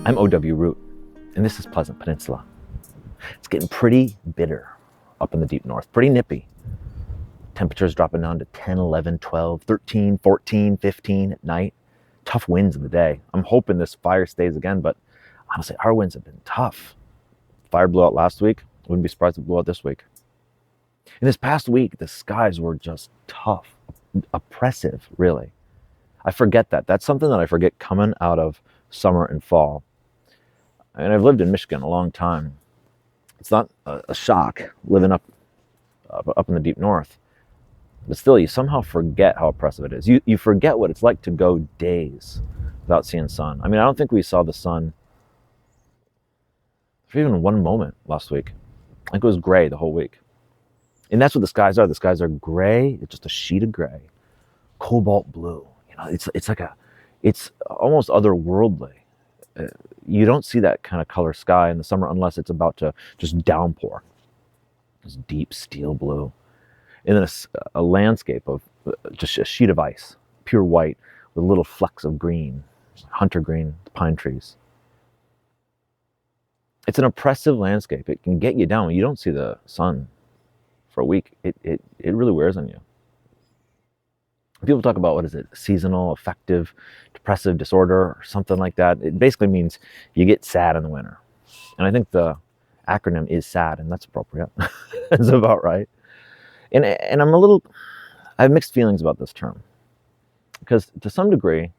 I'm O.W. Root, and this is Pleasant Peninsula. It's getting pretty bitter up in the deep north, pretty nippy. Temperatures dropping down to 10, 11, 12, 13, 14, 15 at night. Tough winds in the day. I'm hoping this fire stays again, but honestly, our winds have been tough. Fire blew out last week. Wouldn't be surprised if it blew out this week. In this past week, the skies were just tough, oppressive, really. I forget that. That's something that I forget coming out of summer and fall. And I've lived in Michigan a long time. It's not a shock living up in the deep north. But still, you somehow forget how oppressive it is. You forget what it's like to go days without seeing sun. I mean, I don't think we saw the sun for even one moment last week. I think it was gray the whole week. And that's what the skies are. The skies are gray. It's just a sheet of gray. Cobalt blue. You know, it's almost otherworldly. You don't see that kind of color sky in the summer unless it's about to just downpour. This deep steel blue. And then a landscape of just a sheet of ice, pure white, with little flecks of green, hunter green, pine trees. It's an oppressive landscape. It can get you down when you don't see the sun for a week. It really wears on you. People talk about, what is it, seasonal, affective, depressive disorder, or something like that. It basically means you get sad in the winter. And I think the acronym is SAD, and that's appropriate. That's about right. And I have mixed feelings about this term. Because to some degree,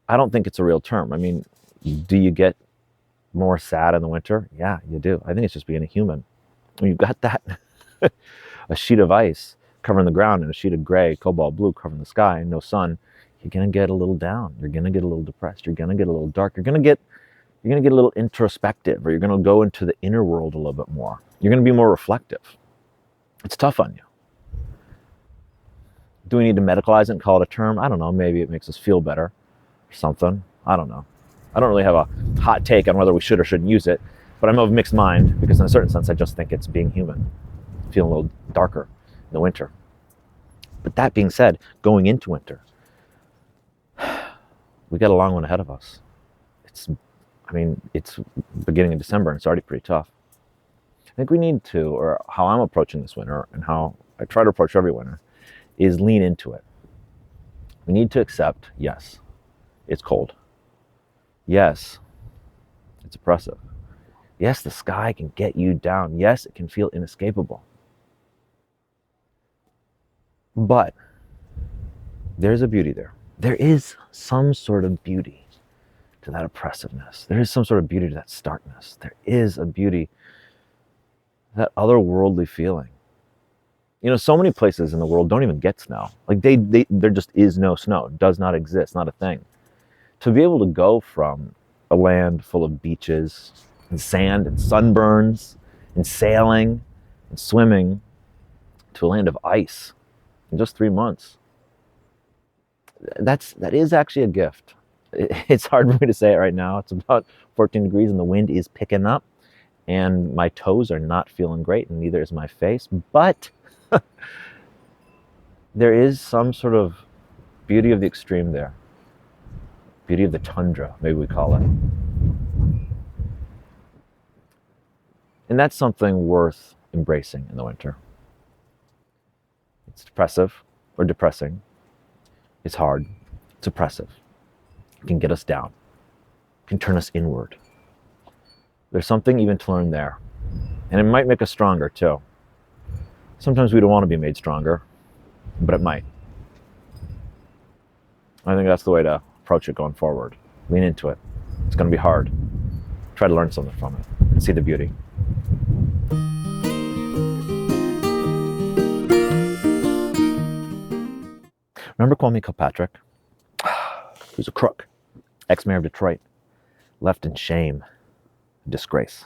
I don't think it's a real term. I mean, do you get more sad in the winter? Yeah, you do. I think it's just being a human. When you've got that, a sheet of ice covering the ground and a sheet of gray, cobalt blue covering the sky and no sun, you're gonna get a little down. You're gonna get a little depressed. You're gonna get a little dark. You're gonna get a little introspective, or you're gonna go into the inner world a little bit more. You're gonna be more reflective. It's tough on you. Do we need to medicalize it and call it a term? I don't know. Maybe it makes us feel better or something. I don't know. I don't really have a hot take on whether we should or shouldn't use it, but I'm of mixed mind because in a certain sense, I just think it's being human, feeling a little darker in the winter. But that being said, going into winter, we got a long one ahead of us. It's beginning of December and it's already pretty tough. I think we need to, or how I'm approaching this winter and how I try to approach every winter, is lean into it. We need to accept, yes, it's cold. Yes, it's oppressive. Yes, the sky can get you down. Yes, it can feel inescapable. But there's a beauty there. There is some sort of beauty to that oppressiveness. There is some sort of beauty to that starkness. There is a beauty, that otherworldly feeling. You know, so many places in the world don't even get snow. Like there just is no snow. It does not exist, not a thing. To be able to go from a land full of beaches and sand and sunburns and sailing and swimming to a land of ice in just 3 months, that is actually a gift. It's hard for me to say it right now. It's about 14 degrees and the wind is picking up and my toes are not feeling great and neither is my face, but there is some sort of beauty of the extreme there. Beauty of the tundra, maybe we call it. And that's something worth embracing in the winter. It's depressive or depressing. It's hard. It's oppressive. It can get us down. It can turn us inward. There's something even to learn there. And it might make us stronger too. Sometimes we don't want to be made stronger, but it might. I think that's the way to approach it going forward. Lean into it. It's going to be hard. Try to learn something from it and see the beauty. Remember Kwame Kilpatrick? He was a crook, ex-mayor of Detroit, left in shame, disgrace.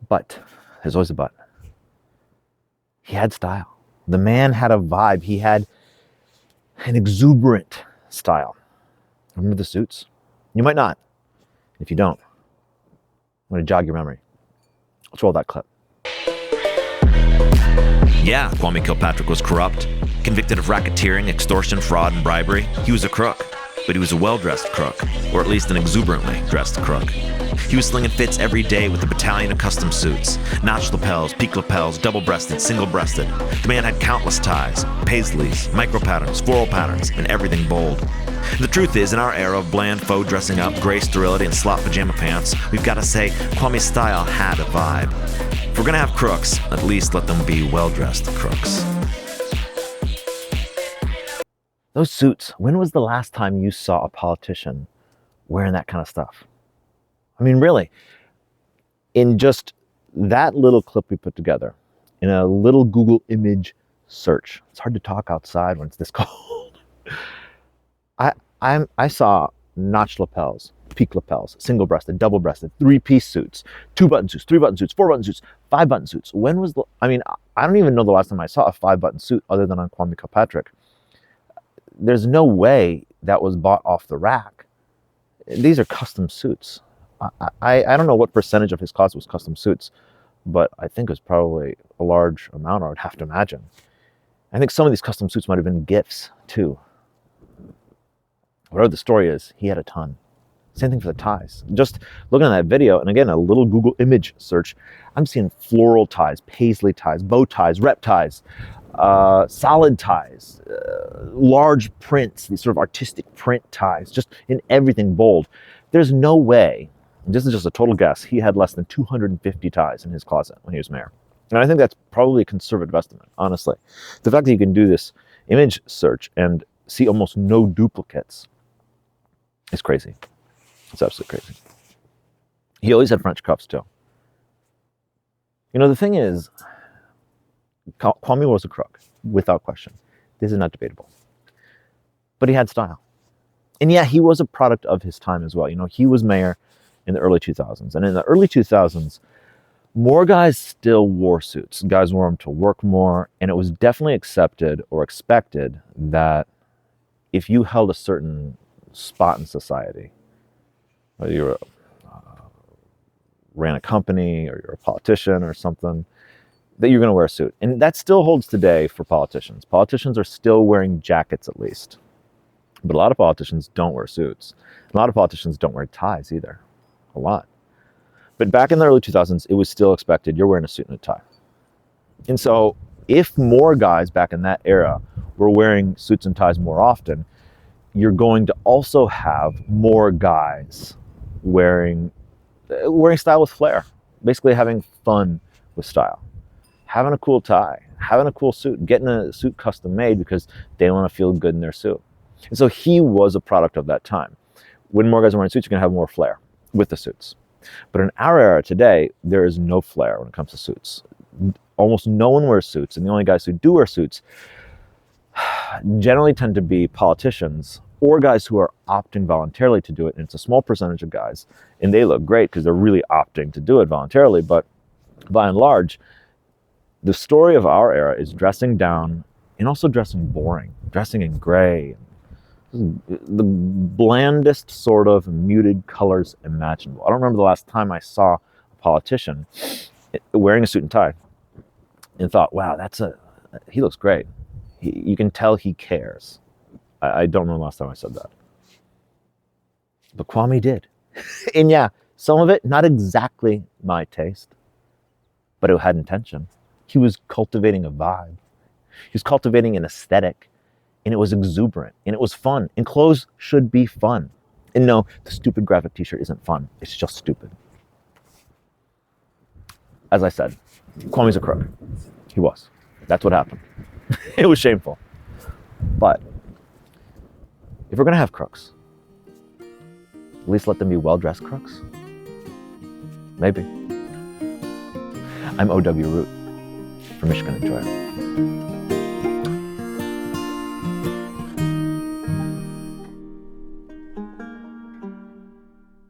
But, there's always a but. He had style. The man had a vibe. He had an exuberant style. Remember the suits? You might not. If you don't, I'm going to jog your memory. Let's roll that clip. Yeah, Kwame Kilpatrick was corrupt. Convicted of racketeering, extortion, fraud, and bribery. He was a crook. But but he was a well-dressed crook, or at least an exuberantly dressed crook. He was slinging fits every day with a battalion of custom suits, notch lapels, peak lapels, double-breasted, single-breasted. The man had countless ties, paisleys, micro-patterns, floral patterns, and everything bold. The truth is, in our era of bland faux dressing up, gray sterility, and slop pajama pants, we've got to say Kwame's style had a vibe. If we're gonna have crooks, at least let them be well-dressed crooks. Those suits, when was the last time you saw a politician wearing that kind of stuff? I mean, really, in just that little clip we put together, in a little Google image search, it's hard to talk outside when it's this cold. I saw notched lapels, peak lapels, single-breasted, double-breasted, three-piece suits, two-button suits, three-button suits, four-button suits, five-button suits. When was the, I mean, I don't even know the last time I saw a five-button suit other than on Kwame Kilpatrick. There's no way that was bought off the rack. These are custom suits. I don't know what percentage of his cost was custom suits, but I think it was probably a large amount, I would have to imagine. I think some of these custom suits might have been gifts too. Whatever the story is, he had a ton. Same thing for the ties. Just looking at that video, and again, a little Google image search, I'm seeing floral ties, paisley ties, bow ties, rep ties, solid ties, large prints, these sort of artistic print ties, just in everything bold. There's no way, this is just a total guess, he had less than 250 ties in his closet when he was mayor. And I think that's probably a conservative estimate, honestly. The fact that you can do this image search and see almost no duplicates is crazy. It's absolutely crazy. He always had French cuffs too. You know, the thing is, Kwame was a crook, without question. This is not debatable. But he had style. And yeah, he was a product of his time as well. You know, he was mayor in the early 2000s. And in the early 2000s, more guys still wore suits. Guys wore them to work more. And it was definitely accepted or expected that if you held a certain spot in society, whether you ran a company or you're a politician or something, that you're going to wear a suit. And that still holds today for politicians. Politicians are still wearing jackets at least. But a lot of politicians don't wear suits. A lot of politicians don't wear ties either. A lot. But back in the early 2000s, it was still expected you're wearing a suit and a tie. And so if more guys back in that era were wearing suits and ties more often, you're going to also have more guys wearing style with flair, basically having fun with style, having a cool tie, having a cool suit, getting a suit custom made because they want to feel good in their suit. And so he was a product of that time. When more guys are wearing suits, you're going to have more flair with the suits. But in our era today, there is no flair when it comes to suits. Almost no one wears suits, and the only guys who do wear suits generally tend to be politicians or guys who are opting voluntarily to do it. And it's a small percentage of guys, and they look great because they're really opting to do it voluntarily. But by and large, the story of our era is dressing down and also dressing boring, dressing in gray, the blandest sort of muted colors imaginable. I don't remember the last time I saw a politician wearing a suit and tie and thought, wow, he looks great. You can tell he cares. I don't know the last time I said that. But Kwame did. And yeah, some of it, not exactly my taste, but it had intention. He was cultivating a vibe. He was cultivating an aesthetic, and it was exuberant, and it was fun, and clothes should be fun. And no, the stupid graphic t-shirt isn't fun. It's just stupid. As I said, Kwame's a crook. He was. That's what happened. It was shameful. But if we're going to have crooks, at least let them be well-dressed crooks. Maybe. I'm O.W. Root from Michigan Enjoyer.